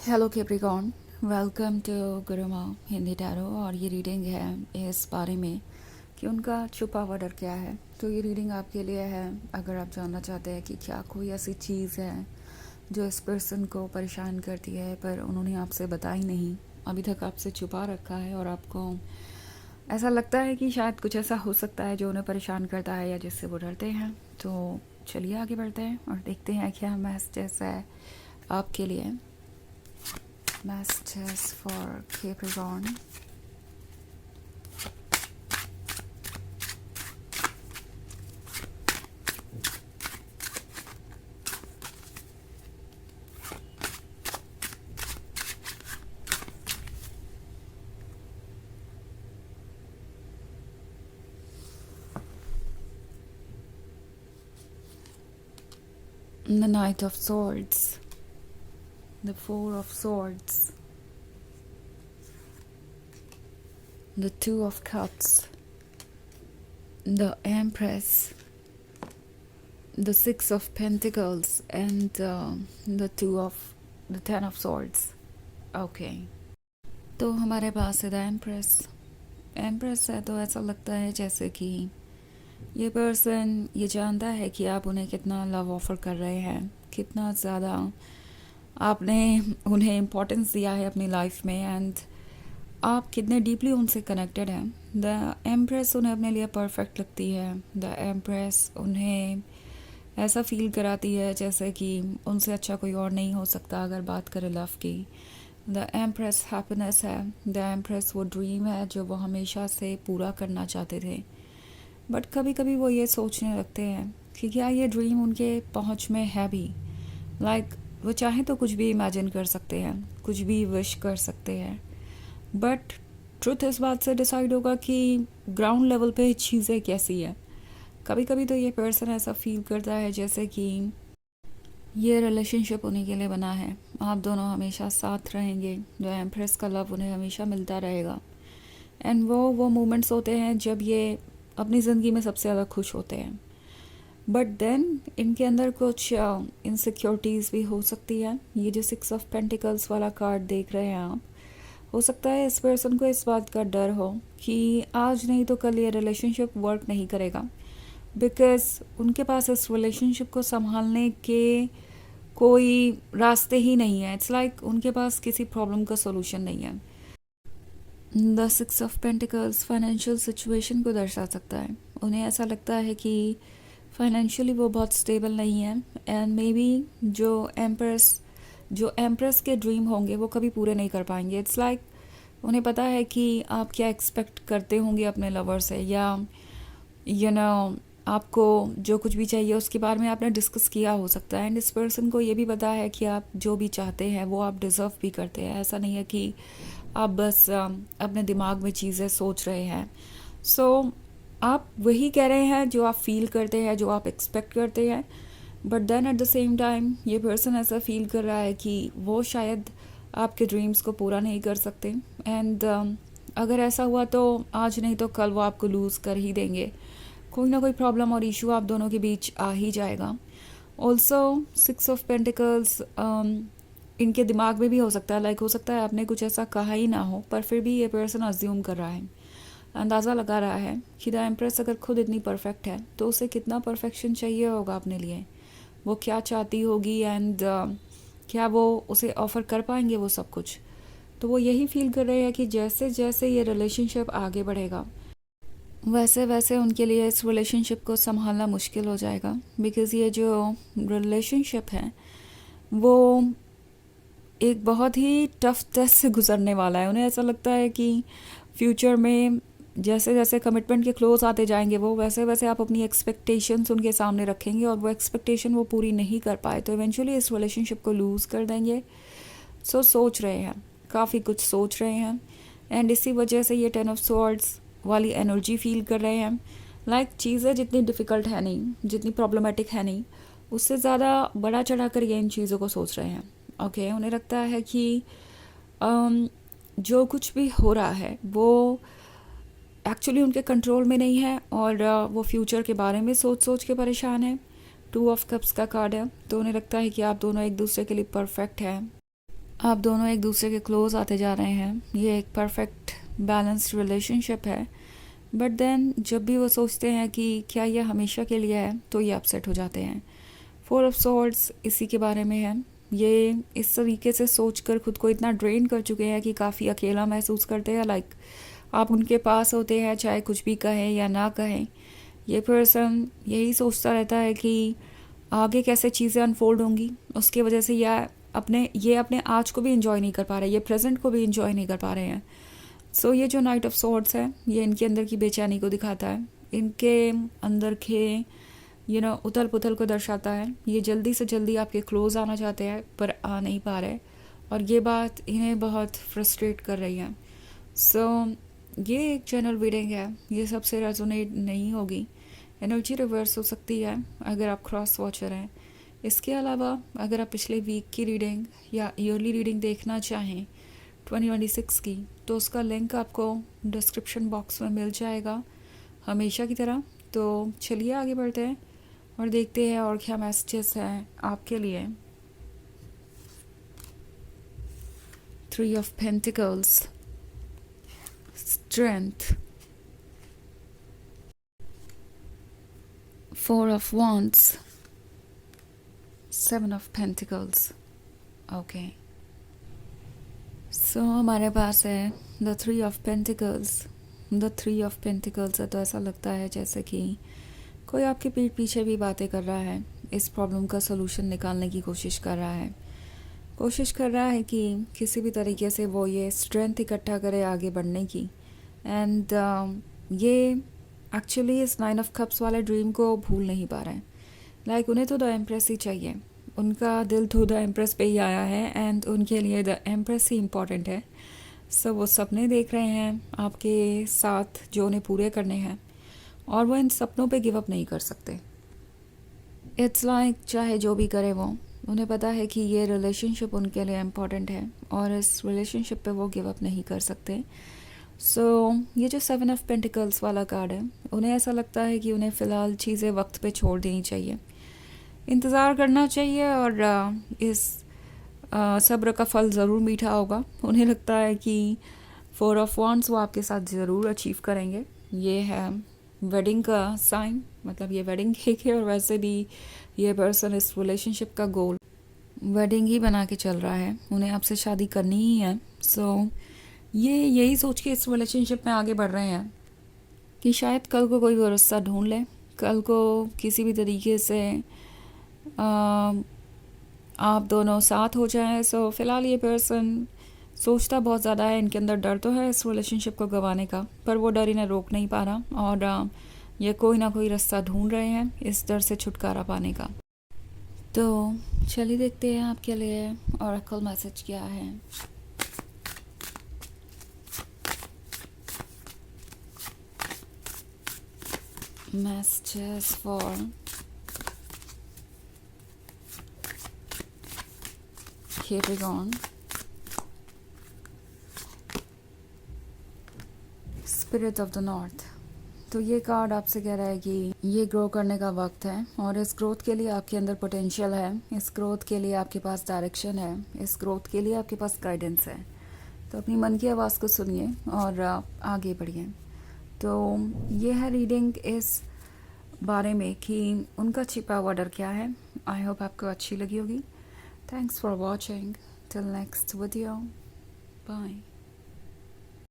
Hello Capricorn, welcome to Gurumaa Hindi tarot. और ये reading है इस बारे में कि उनका छुपा हुआ डर क्या है। तो ये रीडिंग आपके लिए है अगर आप जानना चाहते हैं कि क्या कोई ऐसी चीज़ है जो इस पर्सन को परेशान करती है पर उन्होंने आपसे बताई नहीं, अभी तक आपसे छुपा रखा है और आपको ऐसा लगता है कि शायद कुछ ऐसा हो सकता है जो उन्हें परेशान करता है या जिससे वो डरते हैं। तो चलिए आगे बढ़ते हैं और देखते हैं क्या मैसेज है आपके लिए। Messages for Capricorn. The Knight of Swords, the Four of Swords, the Two of Cups, the Empress, the Six of Pentacles, and the Ten of Swords. Okay. तो हमारे पास है द एम्प्रेस है तो ऐसा लगता है जैसे कि ये पर्सन ये जानता है कि आप उन्हें कितना लव ऑफर कर रहे हैं, कितना ज़्यादा आपने उन्हें इम्पोर्टेंस दिया है अपनी लाइफ में एंड आप कितने डीपली उनसे कनेक्टेड हैं। द एम्प्रेस उन्हें अपने लिए परफेक्ट लगती है। द एम्प्रेस उन्हें ऐसा फील कराती है जैसे कि उनसे अच्छा कोई और नहीं हो सकता अगर बात करें लव की। द एम्प्रेस हैप्पीनेस है। द एम्प्रेस वो ड्रीम है जो वो हमेशा से पूरा करना चाहते थे, बट कभी कभी वो ये सोचने लगते हैं कि क्या ये ड्रीम उनके पहुंच में है भी। वो चाहे तो कुछ भी इमेजिन कर सकते हैं, कुछ भी विश कर सकते हैं, बट ट्रुथ इस बात से डिसाइड होगा कि ग्राउंड लेवल पे चीज़ें कैसी है। कभी कभी तो ये पर्सन ऐसा फील करता है जैसे कि ये रिलेशनशिप उन्हीं के लिए बना है, आप दोनों हमेशा साथ रहेंगे। जो एम्प्रेस का लव उन्हें हमेशा मिलता रहेगा एंड वो मोमेंट्स होते हैं जब ये अपनी ज़िंदगी में सबसे ज़्यादा खुश होते हैं। बट देन इनके अंदर कुछ इनसिक्योरिटीज़ भी हो सकती है। ये जो सिक्स ऑफ पेंटिकल्स वाला कार्ड देख रहे हैं आप, हो सकता है इस पर्सन को इस बात का डर हो कि आज नहीं तो कल ये रिलेशनशिप वर्क नहीं करेगा, बिकॉज उनके पास इस रिलेशनशिप को संभालने के कोई रास्ते ही नहीं है। इट्स लाइक उनके पास किसी प्रॉब्लम का सोल्यूशन नहीं है। The six of pentacles financial situation को दर्शा सकता है। उन्हें ऐसा लगता है कि फाइनेंशियली वो बहुत स्टेबल नहीं है एंड मे बी जो एम्प्रेस के ड्रीम होंगे वो कभी पूरे नहीं कर पाएंगे। इट्स लाइक उन्हें पता है कि आप क्या एक्सपेक्ट करते होंगे अपने लवर से, या आपको जो कुछ भी चाहिए उसके बारे में आपने डिस्कस किया हो सकता है एंड इस पर्सन को ये भी पता है कि आप जो भी चाहते हैं वो आप डिज़र्व भी करते हैं। ऐसा नहीं है कि आप बस अपने दिमाग में चीज़ें सोच रहे हैं। सो आप वही कह रहे हैं जो आप फील करते हैं, जो आप एक्सपेक्ट करते हैं, but then at the same time ये पर्सन ऐसा फील कर रहा है कि वो शायद आपके ड्रीम्स को पूरा नहीं कर सकते एंड अगर ऐसा हुआ तो आज नहीं तो कल वो आपको लूज़ कर ही देंगे। कोई ना कोई प्रॉब्लम और इशू आप दोनों के बीच आ ही जाएगा। ऑल्सो सिक्स ऑफ पेंटिकल्स इनके दिमाग में भी हो सकता है, हो सकता है आपने कुछ ऐसा कहा ही ना हो पर फिर भी ये पर्सन अज्यूम कर रहा है, अंदाज़ा लगा रहा है कि द एम्प्रेस अगर खुद इतनी परफेक्ट है तो उसे कितना परफेक्शन चाहिए होगा अपने लिए, वो क्या चाहती होगी एंड क्या वो उसे ऑफ़र कर पाएंगे वो सब कुछ। तो वो यही फील कर रहे हैं कि जैसे जैसे ये रिलेशनशिप आगे बढ़ेगा वैसे वैसे उनके लिए इस रिलेशनशिप को संभालना मुश्किल हो जाएगा, बिकॉज़ ये जो रिलेशनशिप है वो एक बहुत ही टफ टेस्ट से गुजरने वाला है। उन्हें ऐसा लगता है कि फ्यूचर में जैसे जैसे कमिटमेंट के क्लोज आते जाएंगे वो वैसे वैसे आप अपनी एक्सपेक्टेशंस उनके सामने रखेंगे और वो एक्सपेक्टेशन वो पूरी नहीं कर पाए तो इवेंचुअली इस रिलेशनशिप को लूज़ कर देंगे। सोच रहे हैं, काफ़ी कुछ सोच रहे हैं एंड इसी वजह से ये टेन ऑफ सॉर्ड्स वाली एनर्जी फील कर रहे हैं। चीज़ें जितनी डिफ़िकल्ट है नहीं, जितनी प्रॉब्लमेटिक है नहीं, उससे ज़्यादा बड़ा चढ़ा कर ये इन चीज़ों को सोच रहे हैं। ओके उन्हें लगता है कि जो कुछ भी हो रहा है वो एक्चुअली उनके कंट्रोल में नहीं है और वो फ्यूचर के बारे में सोच के परेशान है। टू ऑफ कप्स का कार्ड है तो उन्हें लगता है कि आप दोनों एक दूसरे के लिए परफेक्ट हैं आप दोनों एक दूसरे के क्लोज आते जा रहे हैं, ये एक परफेक्ट बैलेंस्ड रिलेशनशिप है। बट देन जब भी वो सोचते हैं कि क्या ये हमेशा के लिए है, तो ये अपसेट हो जाते हैं। फोर ऑफ सॉर्ड्स इसी के बारे में है। ये इस तरीके से सोच कर खुद को इतना ड्रेन कर चुके हैं कि काफ़ी अकेला महसूस करते हैं। लाइक आप उनके पास होते हैं, चाहे कुछ भी कहें या ना कहें, ये पर्सन यही सोचता रहता है कि आगे कैसे चीज़ें अनफोल्ड होंगी। उसकी वजह से ये अपने आज को भी इंजॉय नहीं कर पा रहे, ये प्रेजेंट को भी इंजॉय नहीं कर पा रहे हैं। सो ये जो नाइट ऑफ सॉर्ड्स है, ये इनके अंदर की बेचैनी को दिखाता है, इनके अंदर के उथल पुथल को दर्शाता है। ये जल्दी से जल्दी आपके क्लोज आना चाहते हैं पर आ नहीं पा रहे, और ये बात इन्हें बहुत फ्रस्ट्रेट कर रही है। सो ये एक जनरल रीडिंग है, ये सबसे रेजोनेट नहीं होगी। एनर्जी रिवर्स हो सकती है अगर आप क्रॉस वॉचर हैं। इसके अलावा अगर आप पिछले वीक की रीडिंग या ईयरली रीडिंग देखना चाहें 2026 की, तो उसका लिंक आपको डिस्क्रिप्शन बॉक्स में मिल जाएगा हमेशा की तरह। तो चलिए आगे बढ़ते हैं और देखते हैं और क्या मैसेजेस हैं आपके लिए। 3 of pentacles, strength, 4 of wands, 7 of pentacles. Okay, so हमारे पास है the 3 of pentacles. The 3 of pentacles है तो ऐसा लगता है जैसे कि कोई आपके पीठ पीछे भी बातें कर रहा है, इस प्रॉब्लम का सलूशन निकालने की कोशिश कर रहा है कि किसी भी तरीके से वो ये स्ट्रेंथ इकट्ठा करे आगे बढ़ने की। एंड ये एक्चुअली इस 9 ऑफ कप्स वाले ड्रीम को भूल नहीं पा रहे हैं। लाइक उन्हें तो द एम्प्रेस ही चाहिए, उनका दिल तो द एम्प्रेस पे ही आया है एंड उनके लिए द एम्प्रेस ही इम्पॉर्टेंट है। सो वो सपने देख रहे हैं आपके साथ जो उन्हें पूरे करने हैं, और वो इन सपनों पे गिव अप नहीं कर सकते। इट्स लाइक चाहे जो भी करे वो, उन्हें पता है कि ये रिलेशनशिप उनके लिए इम्पॉर्टेंट है और इस रिलेशनशिप पे वो गिव अप नहीं कर सकते। सो ये जो 7 ऑफ पेंटिकल्स वाला कार्ड है, उन्हें ऐसा लगता है कि उन्हें फ़िलहाल चीज़ें वक्त पे छोड़ देनी चाहिए, इंतज़ार करना चाहिए, और इस सब्र का फल ज़रूर मीठा होगा। उन्हें लगता है कि 4 ऑफ wands वो आपके साथ ज़रूर अचीव करेंगे। ये है वेडिंग का साइन, मतलब ये वेडिंग केक है, और वैसे भी ये पर्सन इस रिलेशनशिप का गोल वेडिंग ही बना के चल रहा है, उन्हें आपसे शादी करनी ही है। सो ये यही सोच के इस रिलेशनशिप में आगे बढ़ रहे हैं कि शायद कल को कोई वो रास्ता ढूंढ ले, कल को किसी भी तरीके से आप दोनों साथ हो जाएं। सो फिलहाल ये पर्सन सोचता बहुत ज़्यादा है, इनके अंदर डर तो है इस रिलेशनशिप को गंवाने का, पर वो डर इन्हें रोक नहीं पा रहा, और ये कोई ना कोई रास्ता ढूंढ रहे हैं इस डर से छुटकारा पाने का। तो चलिए देखते हैं आपके लिए ऑरेकल मैसेज क्या है। Messages for Capricorn, spirit of the north. तो ये कार्ड आपसे कह रहा है कि ये ग्रो करने का वक्त है, और इस ग्रोथ के लिए आपके अंदर पोटेंशियल है, इस ग्रोथ के लिए आपके पास डायरेक्शन है, इस ग्रोथ के लिए आपके पास गाइडेंस है। तो अपनी मन की आवाज़ को सुनिए और आगे बढ़िए। तो ये है रीडिंग इस बारे में कि उनका छिपा हुआ डर क्या है। आई होप आपको अच्छी लगी होगी। Thanks for watching, till next video, bye.